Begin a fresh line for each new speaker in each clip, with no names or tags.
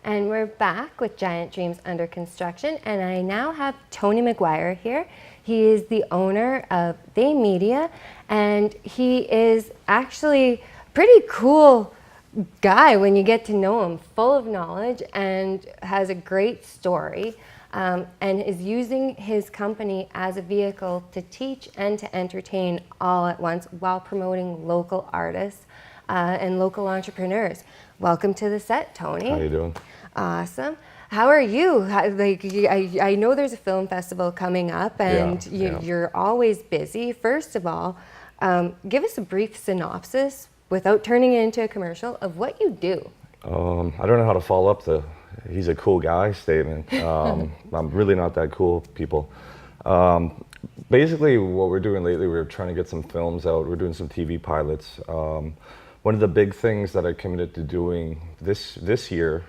And we're back with Giant Dreams Under Construction, and I now have Tony McGuire here. He is the owner of TheyMedia, and he is actually a pretty cool guy when you get to know him, full of knowledge and has a great story, and is using his company as a vehicle to teach and to entertain all at once while promoting local artists and local entrepreneurs. Welcome to the set, Tony.
How you doing?
Awesome. How are you? I know there's a film festival coming up, and you're always busy. First of all, give us a brief synopsis, without turning it into a commercial, of what you do.
I don't know how to follow up the "he's a cool guy" statement. I'm really not that cool, people. Basically, what we're doing lately, we're trying to get some films out. We're doing some TV pilots. One of the big things that I committed to doing this year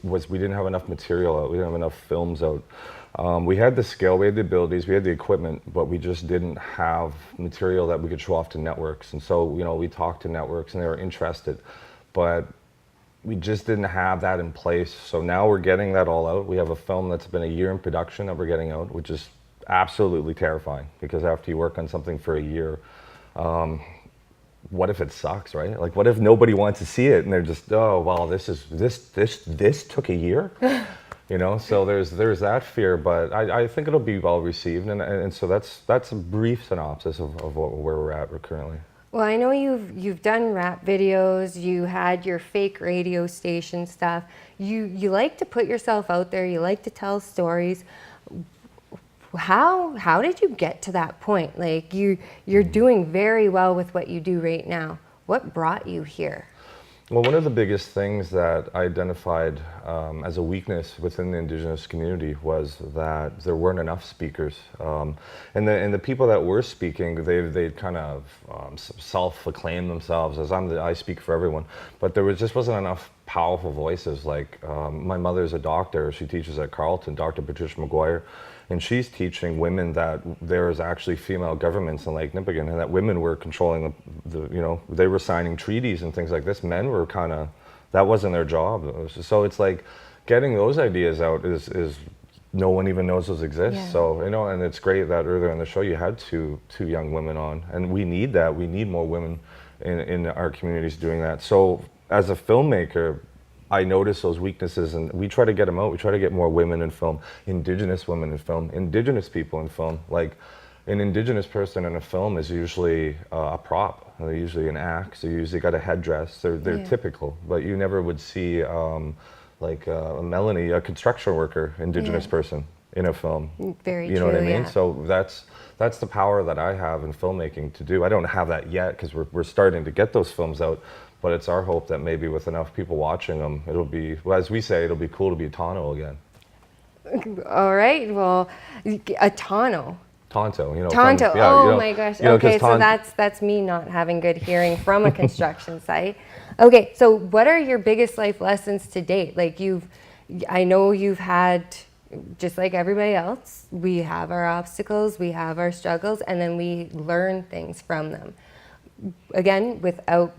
was we didn't have enough material out. We didn't have enough films out. We had the skill, we had the abilities, we had the equipment, but we just didn't have material that we could show off to networks. And so, we talked to networks and they were interested, but we just didn't have that in place. So now we're getting that all out. We have a film that's been a year in production that we're getting out, which is absolutely terrifying, because after you work on something for a year, what if it sucks, right? Like, what if nobody wants to see it and they're just, oh, well, this took a year? So there's that fear, but I think it'll be well received, and so that's a brief synopsis of where we're at currently.
Well, I know you've done rap videos, you had your fake radio station stuff. You like to put yourself out there, you like to tell stories. How did you get to that point? Like, you're doing very well with what you do right now. What brought you here?
Well, one of the biggest things that I identified as a weakness within the Indigenous community was that there weren't enough speakers, and the people that were speaking, they kind of self-acclaimed themselves as I speak for everyone, but there just wasn't enough powerful voices. Like, my mother's a doctor; she teaches at Carleton, Dr. Patricia McGuire. And she's teaching women that there is actually female governments in Lake Nipigon, and that women were controlling they were signing treaties and things like this. Men were that wasn't their job. So it's like getting those ideas out is no one even knows those exist. Yeah. So, and it's great that earlier in the show you had two young women on, and we need that. We need more women in our communities doing that. So as a filmmaker, I notice those weaknesses, and we try to get them out. We try to get more women in film, Indigenous women in film, Indigenous people in film. Like, an Indigenous person in a film is usually a prop. They're usually an axe. They usually got a headdress. They're typical, but you never would see Melanie, a construction worker, Indigenous person in a film.
Very true.
You know what I mean? Yeah. So that's the power that I have in filmmaking to do. I don't have that yet, because we're starting to get those films out. But it's our hope that maybe with enough people watching them, it'll be, well, as we say, it'll be cool to be Tonto again.
All right, well, a Tonto.
Tonto,
Tonto, oh my gosh. Okay, so that's me not having good hearing from a construction site. Okay, so what are your biggest life lessons to date? Like, I know you've had, just like everybody else, we have our obstacles, we have our struggles, and then we learn things from them. Again, without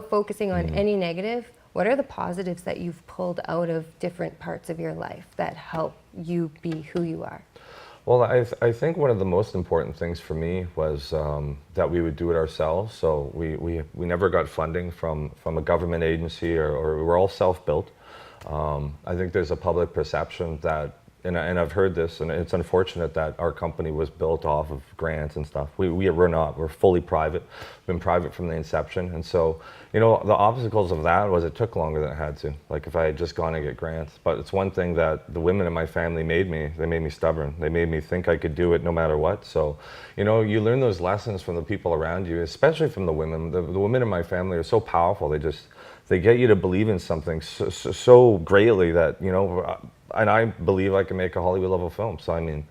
focusing on any negative, what are the positives that you've pulled out of different parts of your life that help you be who you are?
Well, I think one of the most important things for me was that we would do it ourselves. So we never got funding from a government agency, or we're all self-built. I think there's a public perception that, and I've heard this, and it's unfortunate that our company was built off of grants and stuff. We're not. We're fully private. We've been private from the inception. And so, the obstacles of that was it took longer than it had to. Like, if I had just gone and get grants. But it's one thing that the women in my family made me stubborn. They made me think I could do it no matter what. So, you learn those lessons from the people around you, especially from the women. The women in my family are so powerful. They get you to believe in something so greatly that, and I believe I can make a Hollywood level film. So, I mean,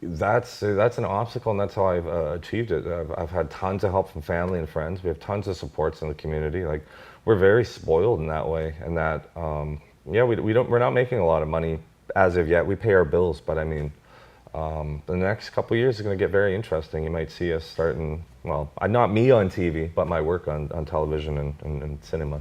that's an obstacle, and that's how I've achieved it. I've had tons of help from family and friends. We have tons of supports in the community. Like, we're very spoiled in that way, and that, we're not making a lot of money as of yet. We pay our bills, but I mean, the next couple of years is going to get very interesting. You might see us starting, well, not me on TV, but my work on television and cinema.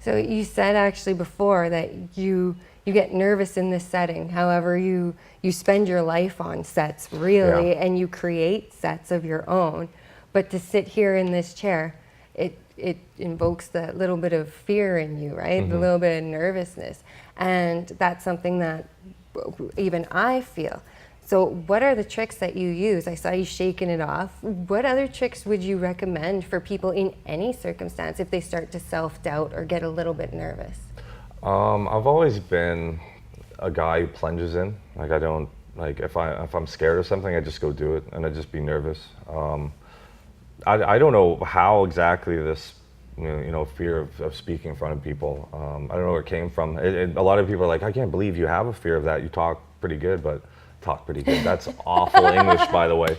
So you said actually before that you get nervous in this setting. However, you spend your life on sets really,
Yeah.
and you create sets of your own. But to sit here in this chair, it invokes that little bit of fear in you, right? The little bit of nervousness, and that's something that even I feel. So what are the tricks that you use? I saw you shaking it off. What other tricks would you recommend for people in any circumstance if they start to self-doubt or get a little bit nervous?
I've always been a guy who plunges in. Like I don't like if I'm scared of something, I just go do it, and I just be nervous. I don't know how exactly this fear of speaking in front of people. I don't know where it came from. A lot of people are like, I can't believe you have a fear of that. You talk pretty good, but talk pretty good. That's awful English, by the way.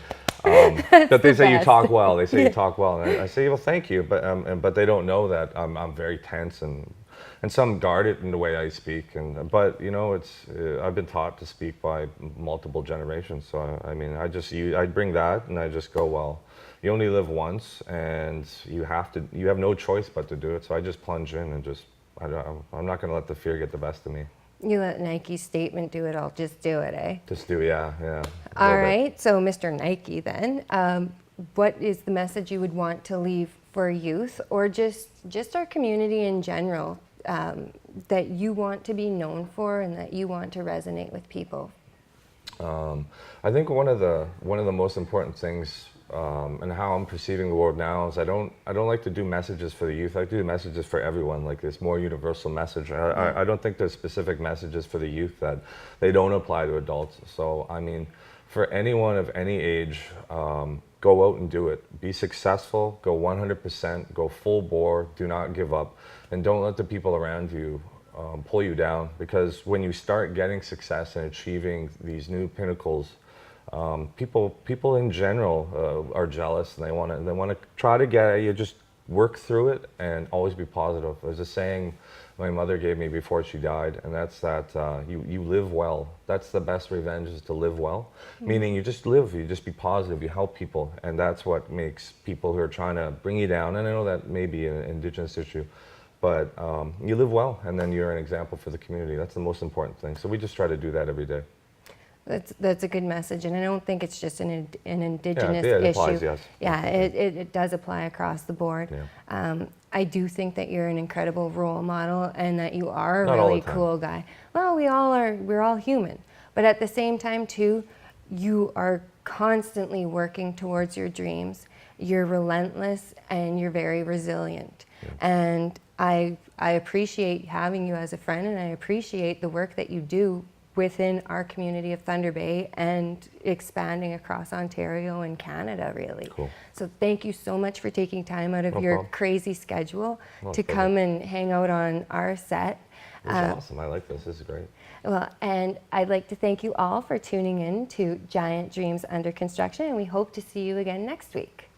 But they say you talk well. They say you talk well, and I say, well, thank you, but they don't know that I'm very tense and some guard it in the way I speak. But I've been taught to speak by multiple generations. So I mean, I bring that and I just go, well, you only live once, and you have no choice but to do it. So I just plunge in and I'm not going to let the fear get the best of me.
You let Nike's statement do it, I'll just do it, eh?
Just do, yeah.
All right, so Mr. Nike then, what is the message you would want to leave for youth or just our community in general that you want to be known for and that you want to resonate with people?
I think one of the most important things and how I'm perceiving the world now is I don't like to do messages for the youth. I like to do messages for everyone, like this more universal message. I don't think there's specific messages for the youth that they don't apply to adults. So I mean, for anyone of any age, go out and do it. Be successful, go 100%, go full bore, do not give up, and don't let the people around you pull you down, because when you start getting success and achieving these new pinnacles, people in general are jealous, and they want to try to get at you. Just work through it and always be positive. There's a saying my mother gave me before she died, and that's that you live well. That's the best revenge, is to live well. Meaning you just live, you just be positive, you help people, and that's what makes people who are trying to bring you down. And I know that may be an Indigenous issue, but you live well, and then you're an example for the community. That's the most important thing. So we just try to do that every day.
That's a good message, and I don't think it's just an Indigenous
it
issue.
applies, yes.
Yeah, it does apply across the board.
Yeah.
I do think that you're an incredible role model and that you are a
Not all
really
the time.
cool guy. Well, we all are. We're all human, but at the same time, too, you are constantly working towards your dreams. You're relentless and you're very resilient. Yeah. And I appreciate having you as a friend, and I appreciate the work that you do within our community of Thunder Bay and expanding across Ontario and Canada, really.
Cool.
So thank you so much for taking time out of your crazy schedule to come and hang out on our set.
This is awesome. I like this. This is great.
Well, and I'd like to thank you all for tuning in to Giant Dreams Under Construction, and we hope to see you again next week.